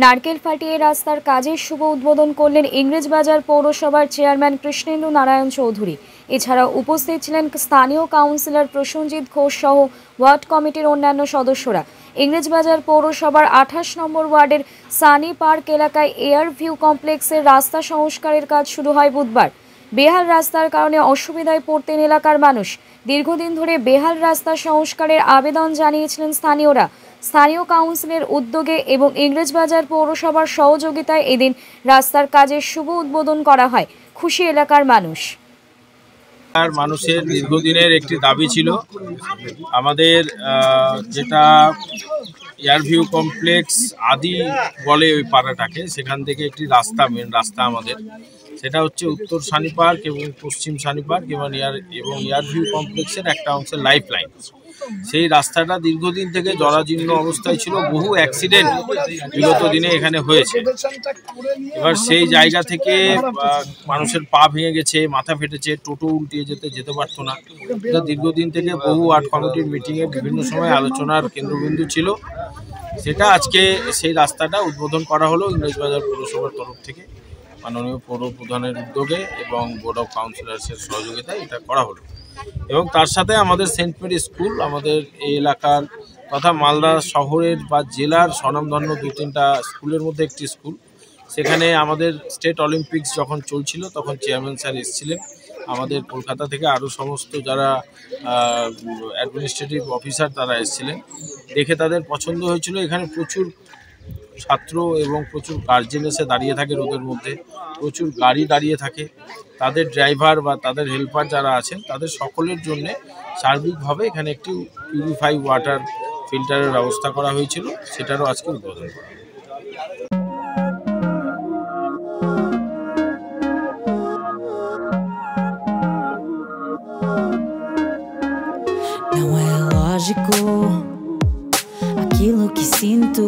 নারকেল ফাটিয়ে রাস্তার কাজের শুভ উদ্বোধন করলেন ইংরেজবাজার পৌরসভার চেয়ারম্যান কৃষ্ণেন্দু নারায়ণ চৌধুরী। এছাড়াও উপস্থিত ছিলেন স্থানীয় কাউন্সিলর প্রসেনজিৎ ঘোষ সহ ওয়ার্ড কমিটির অন্যান্য সদস্যরা। ইংরেজবাজার পৌরসভার 28 নম্বর ওয়ার্ডের সানি পার্ক এলাকায় এয়ার ভিউ কমপ্লেক্সের রাস্তা সংস্কারের কাজ শুরু হয় বুধবার। বেহাল রাস্তার কারণে অসুবিধায় পড়তেন এলাকার মানুষ। দীর্ঘদিন ধরে বেহাল রাস্তা সংস্কারের আবেদন জানিয়েছিলেন স্থানীয়রা। স্থানীয় কাউন্সিলের উদ্যোগে এবং ইংরেজবাজার পৌরসভার সহযোগিতায় এদিন রাস্তার কাজের শুভ উদ্বোধন করা হয়। খুশি এলাকার মানুষ। মানুষের দীর্ঘদিনের একটি দাবি ছিল আমাদের, যেটা এয়ার ভিউ কমপ্লেক্স আদি বলে ওই পাড়াটাকে, সেখান থেকে একটি রাস্তা, মেন রাস্তা আমাদের, সেটা হচ্ছে উত্তর সানি পার্ক এবং পশ্চিম সানি পার্ক এবং এয়ার ভিউ কমপ্লেক্সের একটা অংশের লাইফ লাইন। সেই রাস্তাটা দীর্ঘদিন থেকে জরাজীর্ণ অবস্থায় ছিল, বহু অ্যাক্সিডেন্ট বিগত দিনে এখানে হয়েছে। এবার সেই জায়গা থেকে মানুষের পা ভেঙে গেছে, মাথা ফেটেছে, টোটো উল্টিয়ে যেতে পারতো না। এটা দীর্ঘদিন থেকে বহু ওয়ার্ড কমিটির মিটিংয়ে বিভিন্ন সময় আলোচনার কেন্দ্রবিন্দু ছিল। সেটা আজকে সেই রাস্তাটা উদ্বোধন করা হলো ইংরেজবাজার পৌরসভার তরফ থেকে, মাননীয় পৌর প্রধানের উদ্যোগে এবং বোর্ড অফ কাউন্সিলর্সের সহযোগিতায় এটা করা হলো। এবং তার সাথে আমাদের সেন্ট মেরি স্কুল, আমাদের এই এলাকার তথা মালদা শহরের বা জেলার স্বনামধন্য 2-3টা স্কুলের মধ্যে একটি স্কুল। সেখানে আমাদের স্টেট অলিম্পিক্স যখন চলছিল তখন চেয়ারম্যান স্যার এসেছিলেন। আমাদের কলকাতা থেকে আরও সমস্ত যারা অ্যাডমিনিস্ট্রেটিভ অফিসার তারা এসেছিলেন। দেখে তাদের পছন্দ হয়েছিল। এখানে প্রচুর ছাত্র এবং প্রচুর গার্জেন এসে দাঁড়িয়ে থাকে রোদের মধ্যে, প্রচুর গাড়ি দাঁড়িয়ে থাকে। তাদের ড্রাইভার বা তাদের হেল্পার যারা আছেন তাদের সকলের জন্যে সার্বিকভাবে এখানে একটি পিউরিফাই ওয়াটার ফিল্টারের ব্যবস্থা করা হয়েছিল, সেটারও আজকে উদ্বোধন করা। Não é lógico aquilo que sinto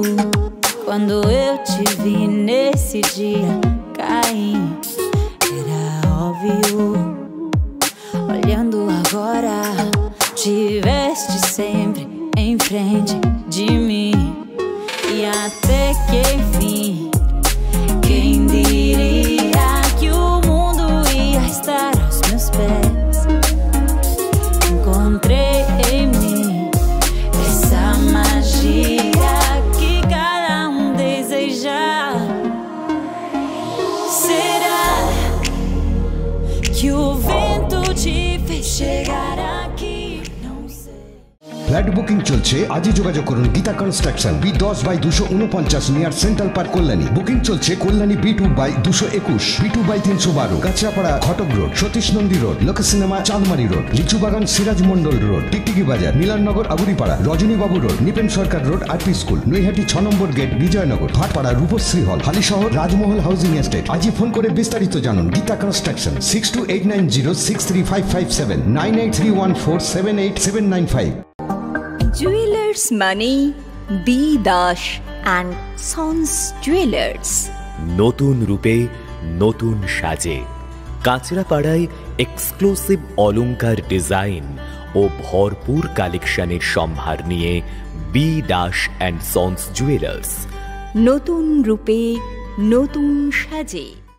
quando eu te vi nesse dia cair. Era óbvio, olhando agora, tiveste sempre em frente de mim. E até que enfim, quem diria que o mundo ia estar aos meus pés. Encontrei em mim essa magia que cada deseja. Será que o vento te fez chegar aqui? Não sei. Flat booking চলছে, আজই যোগাযোগ করুন Gita construction, B10/249 near central park, Kalyani. Booking চলছে Kalyani B2/221, B2/312, Kanchrapara ঘটক road, Satish Nandi road, লোক cinema চাঁদমারি road, Lichubagan Siraj Mondal road, টিকটিকি বাজার, মিলননগর আগুরিপাড়া, রজনীবাবু road, Nipen সরকার road, RP school, Naihati 6 নম্বর gate, Bijoynagar, Bhatpara Rupashree হল, হালিশহর রাজমহল housing estate. আজই ফোন করে বিস্তারিত জানুন। Gita construction 6289063557, 9831478795। Jewelers Money, B. Dash and Sons Jewelers। নতুন রূপে নতুন সাজে কাঁচরাপাড়ায় এক্সক্লুসিভ অলংকার ডিজাইন ও ভরপুর কালেকশনের সম্ভার নিয়ে B Das and sons jewellers. নতুন রূপে নতুন সাজে।